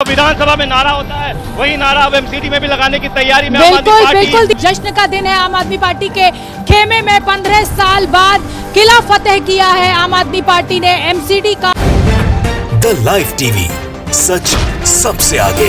विधानसभा में नारा होता है, वही नारा अब एमसीडी में भी लगाने की तैयारी में आम आदमी पार्टी। बिल्कुल जश्न का दिन है। आम आदमी पार्टी के खेमे में 15 साल बाद किला फतेह किया है आम आदमी पार्टी ने एमसीडी का। द लाइव टीवी, सच सबसे आगे।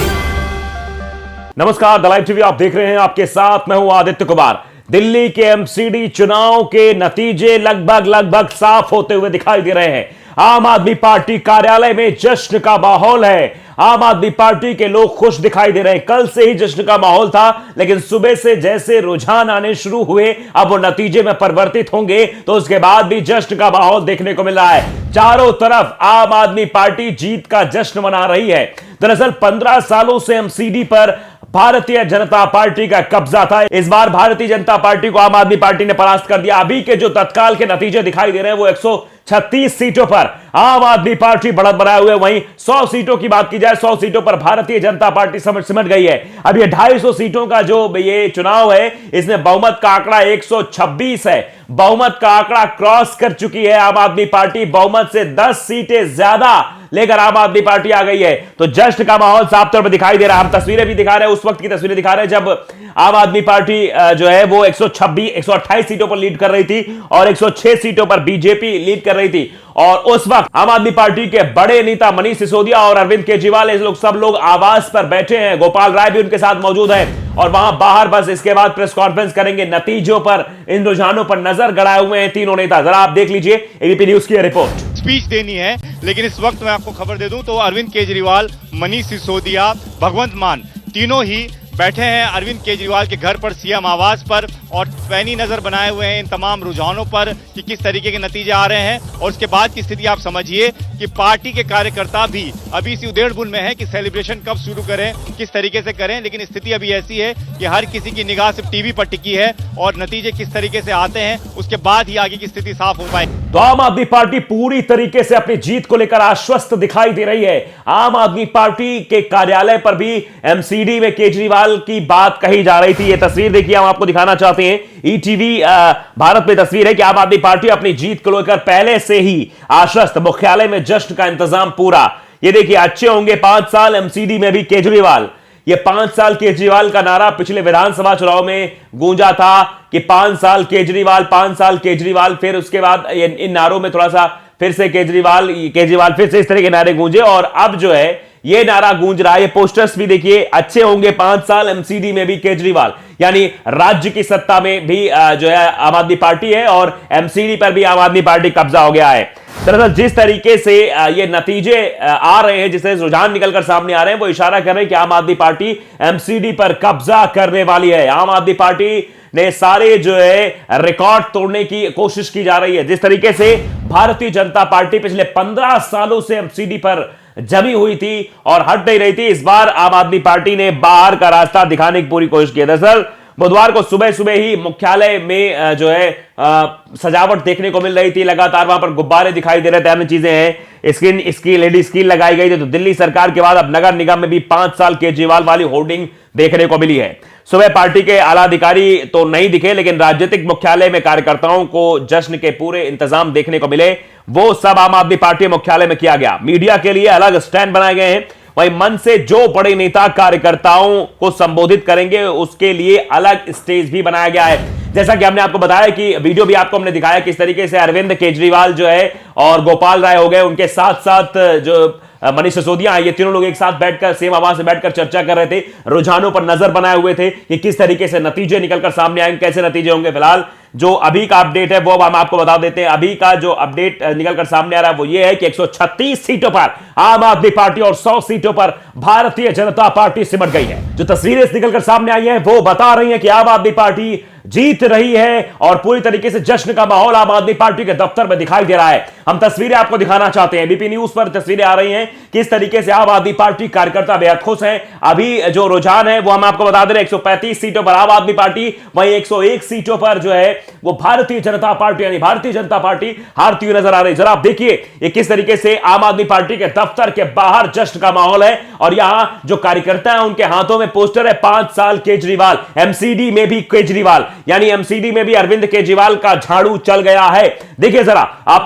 नमस्कार, द लाइव टीवी आप देख रहे हैं, आपके साथ मैं हूं आदित्य कुमार। दिल्ली के एमसीडी चुनाव के नतीजे लगभग साफ होते हुए दिखाई दे रहे हैं। आम आदमी पार्टी कार्यालय में जश्न का माहौल है। आम आदमी पार्टी के लोग खुश दिखाई दे रहे हैं। कल से ही जश्न का माहौल था, लेकिन सुबह से जैसे रुझान आने शुरू हुए, अब वो नतीजे में परिवर्तित होंगे, तो उसके बाद भी जश्न का माहौल देखने को मिल रहा है। चारों तरफ आम आदमी पार्टी जीत का जश्न मना रही है। दरअसल 15 सालों से एमसीडी पर भारतीय जनता पार्टी का कब्जा था। इस बार भारतीय जनता पार्टी को आम आदमी पार्टी ने परास्त कर दिया। अभी के जो तत्काल के नतीजे दिखाई दे रहे हैं, वो 136 सीटों पर आम आदमी पार्टी बढ़त बनाए हुए। वहीं 100 सीटों की बात की जाए, 100 सीटों पर भारतीय जनता पार्टी सिमट गई है। अब ये 250 सीटों का जो ये चुनाव है, इसमें बहुमत का आंकड़ा 126 है। बहुमत का आंकड़ा क्रॉस कर चुकी है आम आदमी पार्टी। बहुमत से 10 सीटें ज्यादा लेकर आम आदमी पार्टी आ गई है। तो जश्न का माहौल साफ तौर पर दिखाई दे रहा है। हम तस्वीरें भी दिखा रहे हैं, उस वक्त की तस्वीरें दिखा रहे हैं जब आम आदमी पार्टी जो है वो 128 सीटों पर लीड कर रही थी और 106 सीटों पर बीजेपी लीड कर रही थी। और उस वक्त आम आदमी पार्टी के बड़े नेता मनीष सिसोदिया और अरविंद केजरीवाल, सब लोग आवास पर बैठे हैं। गोपाल राय भी उनके साथ मौजूद है और वहां बाहर बस इसके बाद प्रेस कॉन्फ्रेंस करेंगे। नतीजों पर, इन रुझानों पर नजर गड़ाए हुए हैं तीनों नेता। जरा आप देख लीजिए एबीपी न्यूज की रिपोर्ट। स्पीच देनी है, लेकिन इस वक्त मैं आपको खबर दे दूं तो अरविंद केजरीवाल, मनीष सिसोदिया, भगवंत मान तीनों ही बैठे हैं अरविंद केजरीवाल के घर पर, सीएम आवास पर, और पैनी नजर बनाए हुए हैं इन तमाम रुझानों पर कि किस तरीके के नतीजे आ रहे हैं। और उसके बाद की स्थिति आप समझिए कि पार्टी के कार्यकर्ता भी अभी इसी उधेड़-बुन में है कि सेलिब्रेशन कब शुरू करें, किस तरीके से करें। लेकिन स्थिति अभी ऐसी है कि हर किसी की निगाह सिर्फ टीवी पर टिकी है और नतीजे किस तरीके से आते हैं उसके बाद ही आगे की स्थिति साफ हो पाए। तो आम आदमी पार्टी पूरी तरीके से अपनी जीत को लेकर आश्वस्त दिखाई दे रही है। आम आदमी पार्टी के कार्यालय पर भी एमसीडी में केजरीवाल की बात कही जा रही थी। ये तस्वीर देखिए, हम आपको दिखाना चाहते हैं। ईटीवी भारत में तस्वीर है कि आम आदमी पार्टी अपनी जीत को लेकर पहले से ही आश्वस्त। मुख्यालय में जश्न का इंतजाम पूरा। ये देखिए, अच्छे होंगे 5 साल एमसीडी में भी केजरीवाल। ये 5 साल केजरीवाल का नारा पिछले विधानसभा चुनाव में गूंजा था कि 5 साल केजरीवाल, 5 साल केजरीवाल। फिर उसके बाद इन नारों में थोड़ा सा फिर से केजरीवाल फिर से इस तरह के नारे गूंजे और अब जो है ये नारा गूंज रहा है। ये पोस्टर्स भी देखिए, अच्छे होंगे 5 साल एमसीडी में भी केजरीवाल। यानी राज्य की सत्ता में भी जो है आम आदमी पार्टी है और एमसीडी पर भी आम आदमी पार्टी कब्जा हो गया है। दरअसल जिस तरीके से ये नतीजे आ रहे हैं, जिससे रुझान निकलकर सामने आ रहे हैं, वो इशारा कर रहे हैं कि आम आदमी पार्टी एमसीडी पर कब्जा करने वाली है। आम आदमी पार्टी ने सारे जो है रिकॉर्ड तोड़ने की कोशिश की जा रही है। जिस तरीके से भारतीय जनता पार्टी पिछले 15 सालों से एमसीडी पर जमी हुई थी और हट नहीं रही थी, इस बार आम आदमी पार्टी ने बाहर का रास्ता दिखाने की पूरी कोशिश की। दरअसल बुधवार को सुबह सुबह ही मुख्यालय में जो है सजावट देखने को मिल रही थी। लगातार वहां पर गुब्बारे दिखाई दे रहे थे, अन्य चीजें हैं। स्क्रीन लगाई गई थी। तो दिल्ली सरकार के बाद अब नगर निगम में भी 5 साल केजरीवाल वाली होर्डिंग देखने को मिली है। सुबह पार्टी के आला अधिकारी तो नहीं दिखे, लेकिन राजनीतिक मुख्यालय में कार्यकर्ताओं को जश्न के पूरे इंतजाम देखने को मिले। वो सब आम आदमी पार्टी मुख्यालय में किया गया। मीडिया के लिए अलग स्टैंड बनाए गए हैं। वहीं मन से जो बड़े नेता कार्यकर्ताओं को संबोधित करेंगे, उसके लिए अलग स्टेज भी बनाया गया है। जैसा कि हमने आपको बताया कि वीडियो भी आपको हमने दिखाया किस तरीके से अरविंद केजरीवाल जो है और गोपाल राय हो गए, उनके साथ साथ जो मनीष सिसोदिया, ये तीनों लोग एक साथ बैठकर सेम आवाज से बैठकर चर्चा कर रहे थे। रुझानों पर नजर बनाए हुए थे कि किस तरीके से नतीजे निकलकर सामने आएंगे, कैसे नतीजे होंगे। फिलहाल जो अभी का अपडेट है वो हम आपको बता देते हैं। अभी का जो अपडेट निकलकर सामने आ रहा है वो ये है कि 136 सीटों पर आम आदमी पार्टी और 100 सीटों पर भारतीय जनता पार्टी सिमट गई है। जो तस्वीरें निकलकर सामने आई हैं वो बता रही हैं कि आम आदमी पार्टी जीत रही है और पूरी तरीके से जश्न का माहौल आम आदमी पार्टी के दफ्तर में दिखाई दे रहा है। हम तस्वीरें आपको दिखाना चाहते हैं। एबीपी न्यूज पर तस्वीरें आ रही हैं किस तरीके से आम आदमी पार्टी कार्यकर्ता बेहद खुश हैं। अभी जो रुझान है वो हम आपको बता दे रहे हैं, 135 सीटों पर आम आदमी पार्टी, वहीं 101 सीटों पर जो है वो भारतीय जनता पार्टी, यानी भारतीय जनता पार्टी हारती हुई नजर आ रही है। जरा आप देखिए ये किस तरीके से आम आदमी पार्टी के दफ्तर के बाहर जश्न का माहौल है और यहां जो कार्यकर्ता है उनके हाथों में पोस्टर है 5 साल केजरीवाल। एमसीडी में भी केजरीवाल, यानी एमसीडी में भी अरविंद केजरीवाल का झाड़ू चल गया है। देखिए जरा आप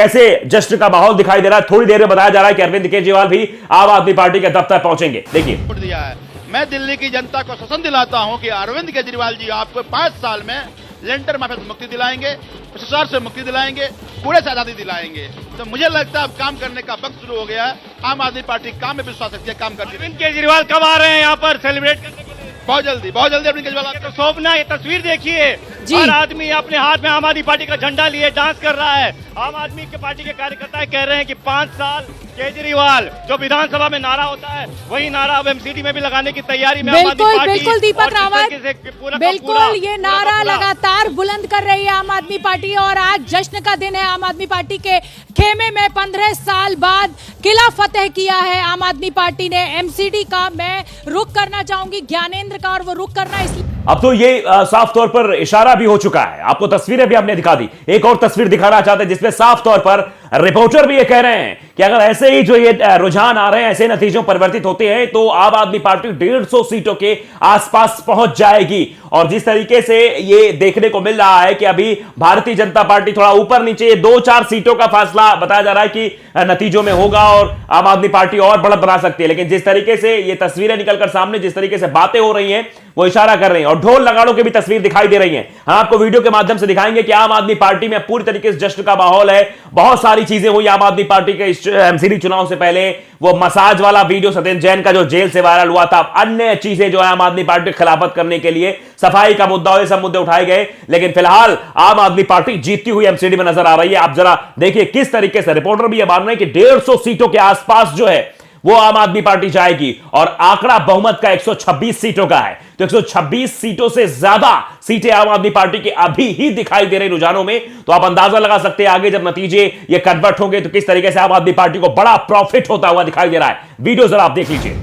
कैसे जश्न का माहौल दिखाई दे रहा है। थोड़ी देर में बताया जा रहा है कि अरविंद केजरीवाल केजरीवाल भी आम आदमी पार्टी के दफ्तर पहुंचेंगे। देखिए, दिया है। मैं दिल्ली की जनता को शासन दिलाता हूं कि अरविंद केजरीवाल जी आपको 5 साल में लेंटर माफिया से मुक्ति दिलाएंगे, भ्रष्टाचार से मुक्ति दिलाएंगे, कूड़े से आजादी दिलाएंगे। तो मुझे लगता है अब काम करने का वक्त शुरू हो गया है। आम आदमी पार्टी काम में विश्वास रखती है, काम करती है। अरविंद केजरीवाल कब आ रहे हैं यहाँ पर सेलिब्रेट करने के लिए? बहुत जल्दी अरविंद केजरीवाल तो शोभना, ये तस्वीर देखिए, जी। हर आदमी अपने हाथ में आम आदमी पार्टी का झंडा लिए डांस कर रहा है। आम आदमी के पार्टी के कार्यकर्ता कह रहे हैं कि 5 साल केजरीवाल, जो विधानसभा में नारा होता है वही नारा अब एमसीडी में भी लगाने की तैयारी में आम आदमी बिल्कुल पार्टी। बिल्कुल दीपक और रावत, जिस तरीके से पूरा का बिल्कुल पूरा- ये पूरा का नारा पूरा- लगातार बुलंद कर रही है आम आदमी पार्टी। और आज जश्न का दिन है आम आदमी पार्टी के खेमे में। 15 साल बाद किला फतेह किया है आम आदमी पार्टी ने एमसीडी का। मैं रुख करना चाहूंगी ज्ञानेंद्र का, और वो रुख करना इसलिए अब तो ये साफ तौर पर इशारा भी हो चुका है। आपको तस्वीरें भी हमने दिखा दी, एक और तस्वीर दिखाना चाहते हैं जिसमें साफ तौर पर रिपोर्टर भी ये कह रहे हैं कि अगर ऐसे ही जो ये रुझान आ रहे हैं, ऐसे नतीजों परिवर्तित होते हैं तो आम आदमी पार्टी 150 सीटों के आसपास पहुंच जाएगी। और जिस तरीके से ये देखने को मिल रहा है कि अभी भारतीय जनता पार्टी थोड़ा ऊपर नीचे 2-4 सीटों का फासला बताया जा रहा है कि नतीजों में होगा और आम आदमी पार्टी और बढ़त बना सकती है। लेकिन जिस तरीके से ये तस्वीरें निकलकर सामने, जिस तरीके से बातें हो रही हैं, वो इशारा कर रही हैं। और ढोल नगाड़ों की भी तस्वीर दिखाई दे रही है। हम आपको वीडियो के माध्यम से दिखाएंगे कि आम आदमी पार्टी में पूरी तरीके से जश्न का माहौल है। बहुत सारी चीजें हुई आम आदमी पार्टी के एमसीडी चुनाव से पहले। वो मसाज वाला वीडियो सत्येंद्र जैन का जो जेल से वायरल हुआ था, अन्य चीजें जो है आम आदमी पार्टी खिलाफत करने के लिए, सफाई का मुद्दा, ये सब मुद्दे उठाए गए। लेकिन फिलहाल आम आदमी पार्टी जीतती हुई एमसीडी में नजर आ रही है। आप जरा देखिए किस तरीके से रिपोर्टर भी ये मान रहे हैं कि 150 सीटों के आसपास जो है वो आम आदमी पार्टी जाएगी। और आंकड़ा बहुमत का 126 सीटों का है, तो 126 सीटों से ज्यादा सीटें आम आदमी पार्टी की अभी ही दिखाई दे रही रुझानों में। तो आप अंदाजा लगा सकते हैं आगे जब नतीजे ये कन्वर्ट होंगे तो किस तरीके से आम आदमी पार्टी को बड़ा प्रॉफिट होता हुआ दिखाई दे रहा है। वीडियो जरा आप देख लीजिए।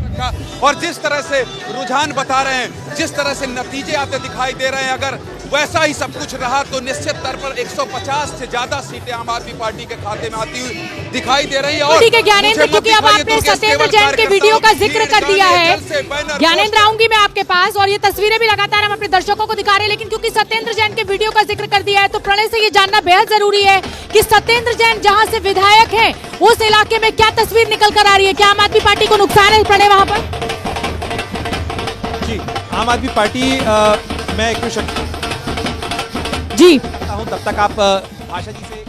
और जिस तरह से रुझान बता रहे हैं, जिस तरह से नतीजे आते दिखाई दे रहे हैं, अगर वैसा ही सब कुछ रहा तो निश्चित तौर पर 150 से ज्यादा सीटें आम आदमी पार्टी के खाते में आती हुई दिखाई दे रही है। और ठीक है ज्ञानेंद्र, क्योंकि अब आपने सत्येंद्र जैन के वीडियो का जिक्र कर दिया है, ज्ञानेंद्र आऊंगी मैं आपके पास। और ये तस्वीरें भी लगातार हम अपने दर्शकों को दिखा रहे हैं, लेकिन क्योंकि सत्येंद्र जैन के वीडियो का जिक्र कर दिया है तो प्रणय से ये जानना बेहद जरूरी है कि सत्येंद्र जैन जहां से विधायक हैं उस इलाके में क्या तस्वीर निकल कर आ रही है? क्या आम आदमी पार्टी को नुकसान है प्रणय वहां पर? जी, आम आदमी पार्टी मैं कुछ जी हूं, तब तक आप भाषा जी से।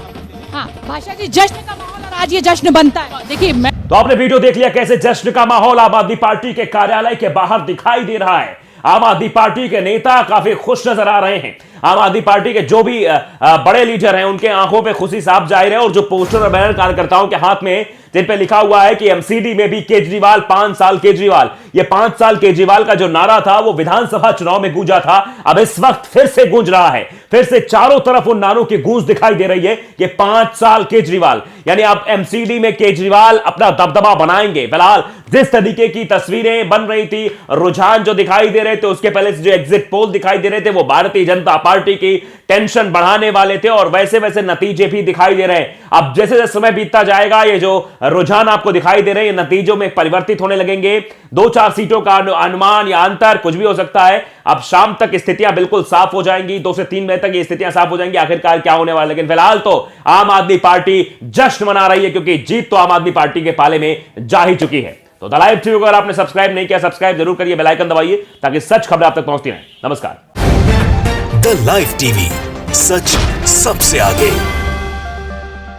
हाँ, भाषा जी, जश्न का माहौल और आज ये जश्न बनता है। देखिए मैं तो आपने वीडियो देख लिया कैसे जश्न का माहौल आम आदमी पार्टी के कार्यालय के बाहर दिखाई दे रहा है। आम आदमी पार्टी के नेता काफी खुश नजर आ रहे हैं। आम आदमी पार्टी के जो भी बड़े लीडर हैं उनके आंखों पे खुशी साफ जाहिर है। और जो पोस्टर और बैनर कार्यकर्ताओं के हाथ में जिन पे लिखा हुआ है कि एमसीडी में भी केजरीवाल, 5 साल केजरीवाल, ये 5 साल केजरीवाल का जो नारा था वो विधानसभा चुनाव में गूंजा था, अब इस वक्त फिर से गूंज रहा है। फिर से चारों तरफ उन नारों की गूंज दिखाई दे रही है कि 5 साल केजरीवाल, यानी अब एमसीडी में केजरीवाल अपना दबदबा बनाएंगे। फिलहाल जिस तरीके की तस्वीरें बन रही थी, रुझान जो दिखाई दे रहे थे, उसके पहले से जो एग्जिट पोल दिखाई दे रहे थे वो भारतीय जनता पार्टी की टेंशन बढ़ाने वाले थे। और वैसे वैसे नतीजे भी दिखाई दे रहे हैं। अब जैसे जैसे समय बीतता जाएगा ये जो रुझान आपको दिखाई दे रहे हैं नतीजों में परिवर्तित होने लगेंगे। 2-4 सीटों का अनुमान या अंतर कुछ भी हो सकता है। अब शाम तक स्थितियां बिल्कुल साफ हो जाएंगी, 2 से 3 बजे तक ये स्थितियां साफ हो जाएंगी आखिरकार क्या होने वाला। लेकिन फिलहाल तो आम आदमी पार्टी जश्न मना रही है क्योंकि जीत तो आम आदमी पार्टी के पाले में जा ही चुकी है। तो द लाइव टीवी को अगर आपने सब्सक्राइब नहीं किया, सब्सक्राइब जरूर करिए, बेल आइकन दबाइए ताकि सच खबर आप तक पहुंचती रहे। नमस्कार। द लाइव टीवी, सच सबसे आगे।